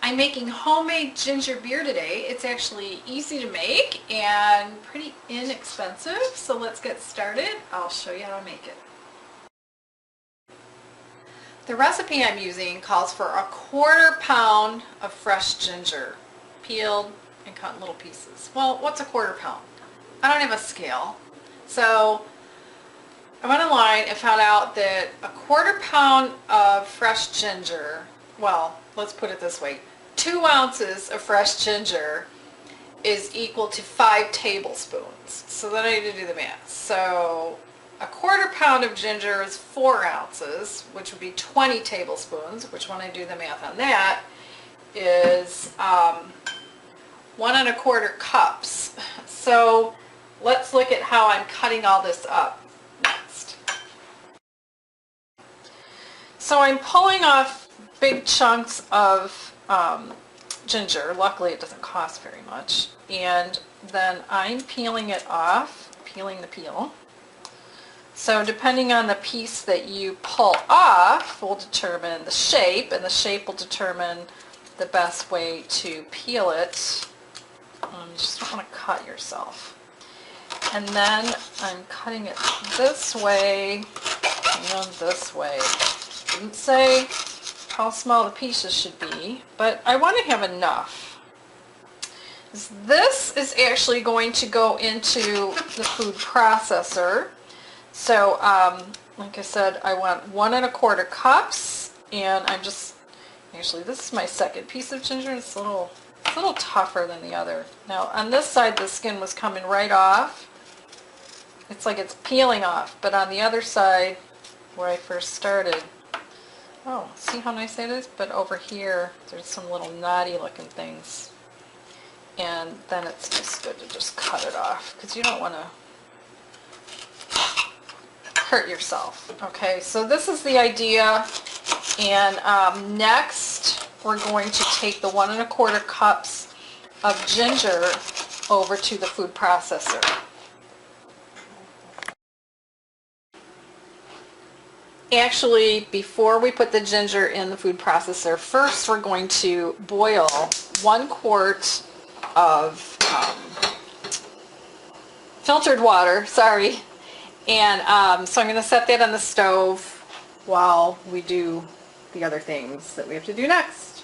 I'm making homemade ginger beer today. It's actually easy to make and pretty inexpensive. So let's get started. I'll show you how to make it. The recipe I'm using calls for 1/4 pound of fresh ginger, peeled and cut in little pieces. Well, what's 1/4 pound? I don't have a scale. So I went online and found out that 1/4 pound of fresh ginger, well, let's put it this way, 2 ounces of fresh ginger is equal to 5 tablespoons. So then I need to do the math. So 1/4 pound of ginger is 4 ounces, which would be 20 tablespoons, which when I do the math on that is 1 1/4 cups. So let's look at how I'm cutting all this up next. So I'm pulling off big chunks of ginger. Luckily it doesn't cost very much. And then I'm peeling it off, peeling the peel. So depending on the piece that you pull off will determine the shape, and the shape will determine the best way to peel it. You just don't want to cut yourself. And then I'm cutting it this way and this way. Didn't say how small the pieces should be, but I want to have enough. This is actually going to go into the food processor. So like I said, I want 1 1/4 cups, and I'm just, actually this is my second piece of ginger. It's a little tougher than the other. Now on this side the skin was coming right off. It's like it's peeling off, but on the other side where I first started, oh, see how nice that is? But over here there's some little knotty looking things, and then it's just good to just cut it off because you don't want to hurt yourself. Okay, so this is the idea, and next we're going to take the 1 1/4 cups of ginger over to the food processor. Actually, before we put the ginger in the food processor, first we're going to boil 1 quart of filtered water, sorry. And so I'm going to set that on the stove while we do the other things that we have to do next.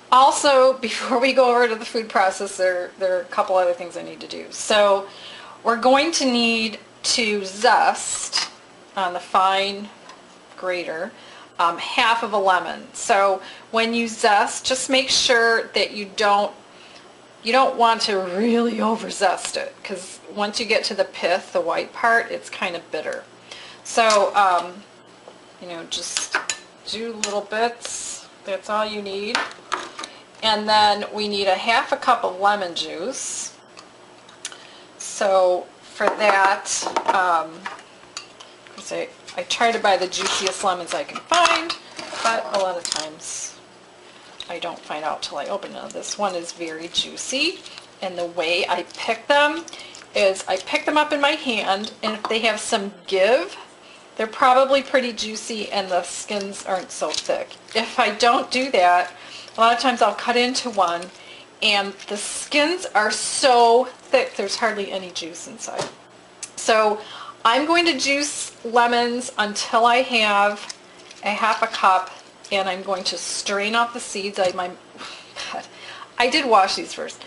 Also, before we go over to the food processor, there are a couple other things I need to do. So we're going to need to zest on the fine grater half of a lemon. So when you zest, just make sure that you don't want to really over zest it, because once you get to the pith, the white part, it's kind of bitter. So just do little bits. That's all you need. And then we need a 1/2 cup of lemon juice. So for that, I try to buy the juiciest lemons I can find, but a lot of times I don't find out till I open it. This one is very juicy, and the way I pick them is I pick them up in my hand, and if they have some give, they're probably pretty juicy and the skins aren't so thick. If I don't do that, a lot of times I'll cut into one and the skins are so thick there's hardly any juice inside. So I'm going to juice lemons until I have a 1/2 cup, and I'm going to strain off the seeds. I did wash these first.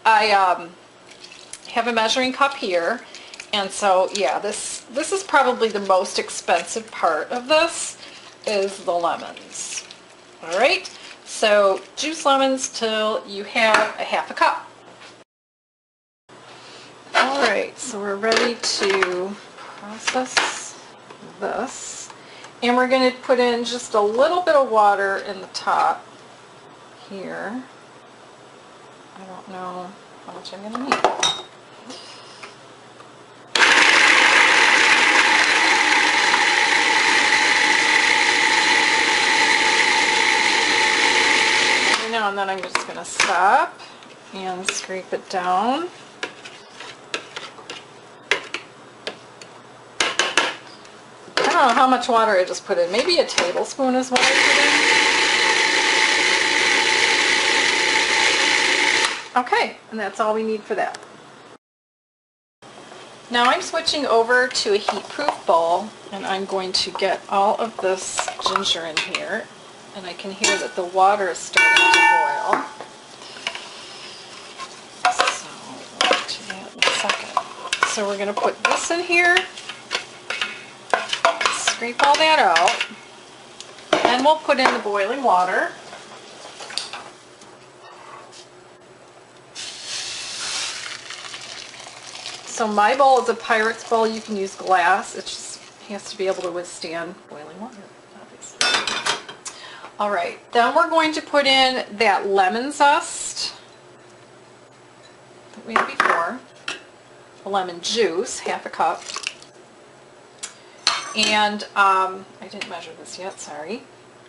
I have a measuring cup here, and so yeah, this is probably the most expensive part of this is the lemons. All right, so juice lemons till you have a 1/2 cup. All right, so we're ready to process this. And we're going to put in just a little bit of water in the top here. I don't know how much I'm going to need. Every now and then I'm just going to stop and scrape it down. I don't know how much water I just put in. Maybe a tablespoon is what I put in. Okay, and that's all we need for that. Now I'm switching over to a heat-proof bowl, and I'm going to get all of this ginger in here, and I can hear that the water is starting to boil. So we'll get to that in a second. So we're going to put this in here, scrape all that out, and we'll put in the boiling water. So my bowl is a Pyrex bowl. You can use glass. It just has to be able to withstand boiling water, obviously. All right, then we're going to put in that lemon zest that we had before, the lemon juice, half a cup. And I didn't measure this yet, sorry.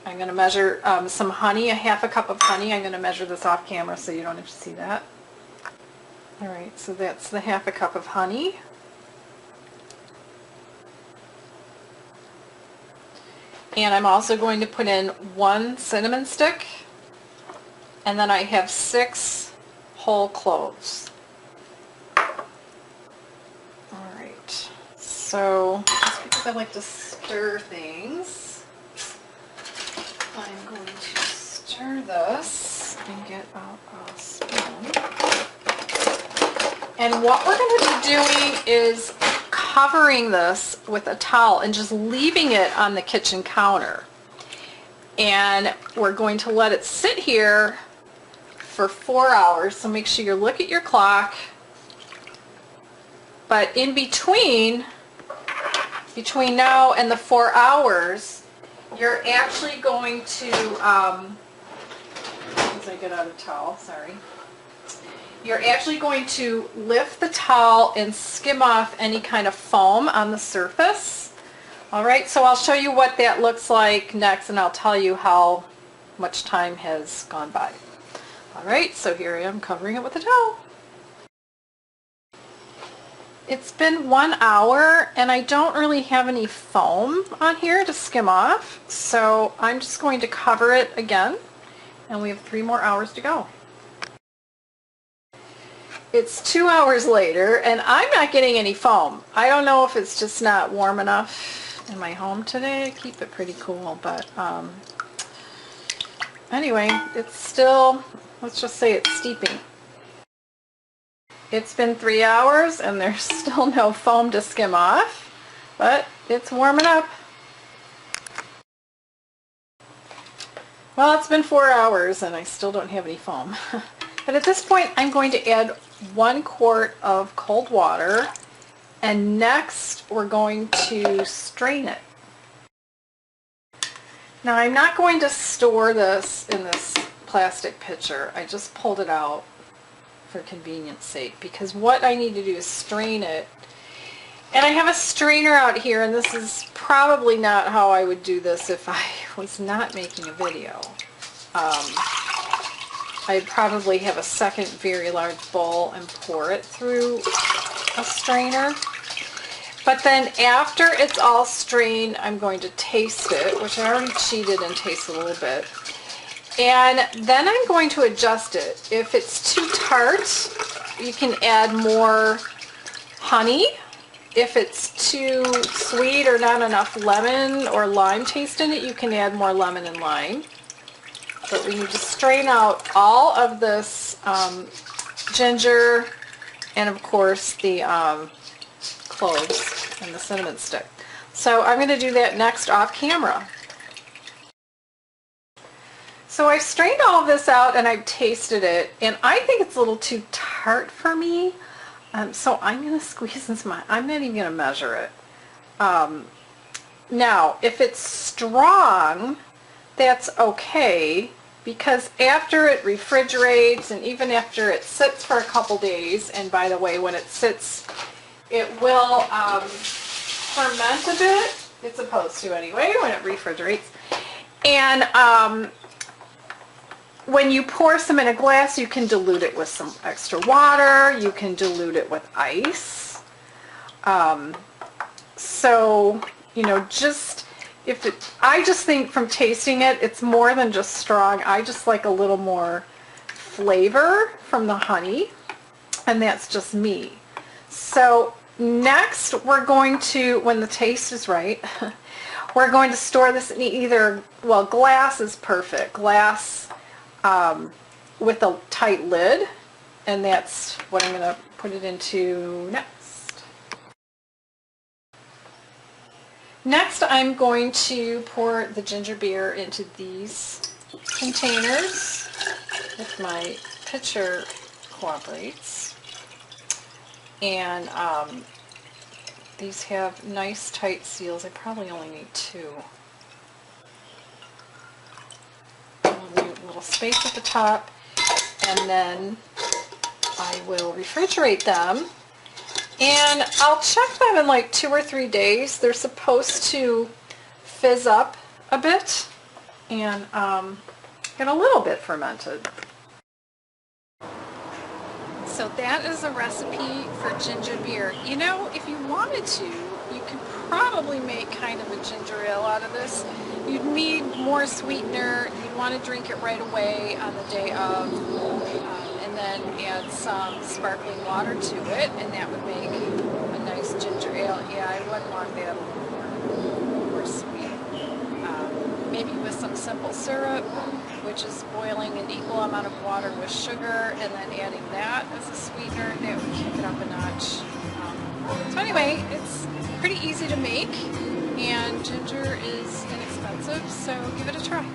I'm going to measure some honey, a half a cup of honey. I'm going to measure this off camera so you don't have to see that. All right, so that's the half a cup of honey. And I'm also going to put in 1 cinnamon stick, and then I have 6 whole cloves. All right, so just because I like to stir things, I'm going to stir this and get out a spoon. And what we're going to be doing is covering this with a towel and just leaving it on the kitchen counter. And we're going to let it sit here for 4 hours. So make sure you look at your clock. But in between now and the 4 hours, you're actually going to, as I get out a towel, sorry. You're actually going to lift the towel and skim off any kind of foam on the surface. All right, so I'll show you what that looks like next, and I'll tell you how much time has gone by. All right, so here I am covering it with a towel. It's been 1 hour, and I don't really have any foam on here to skim off, so I'm just going to cover it again, and we have 3 more hours to go. It's 2 hours later, and I'm not getting any foam. I don't know if it's just not warm enough in my home today. I keep it pretty cool, but anyway, it's still, let's just say it's steeping. It's been 3 hours, and there's still no foam to skim off, but it's warming up. Well, it's been 4 hours, and I still don't have any foam. But at this point, I'm going to add 1 quart of cold water, and next we're going to strain it. Now I'm not going to store this in this plastic pitcher. I just pulled it out for convenience sake, because what I need to do is strain it. And I have a strainer out here, and this is probably not how I would do this if I was not making a video. I'd probably have a second very large bowl and pour it through a strainer. But then after it's all strained, I'm going to taste it, which I already cheated and tasted a little bit. And then I'm going to adjust it. If it's too tart, you can add more honey. If it's too sweet or not enough lemon or lime taste in it, you can add more lemon and lime. But we need to strain out all of this ginger and, of course, the cloves and the cinnamon stick. So I'm going to do that next off camera. So I've strained all of this out and I've tasted it, and I think it's a little too tart for me. So I'm going to squeeze this. I'm not even going to measure it. Now, if it's strong, that's okay, because after it refrigerates and even after it sits for a couple days, and by the way, when it sits, it will ferment a bit. It's supposed to anyway when it refrigerates. And when you pour some in a glass, you can dilute it with some extra water. You can dilute it with ice. So, you know, just if it, I just think from tasting it, it's more than just strong. I just like a little more flavor from the honey, and that's just me. So next we're going to, when the taste is right, we're going to store this in either, well, glass is perfect. Glass with a tight lid, and that's what I'm going to put it into next. Next, I'm going to pour the ginger beer into these containers if my pitcher cooperates. And these have nice tight seals. I probably only need 2. I'll leave a little space at the top, and then I will refrigerate them. And I'll check them in like 2 or 3 days. They're supposed to fizz up a bit and get a little bit fermented. So that is a recipe for ginger beer. You know, if you wanted to, you could probably make kind of a ginger ale out of this. You'd need more sweetener. You'd want to drink it right away on the day of, and then add some sparkling water to it, and that would make a nice ginger ale. Yeah, I would want that a little more sweet. Maybe with some simple syrup, which is boiling an equal amount of water with sugar, and then adding that as a sweetener, that would kick it up a notch. So anyway, it's pretty easy to make, and ginger is inexpensive, so give it a try.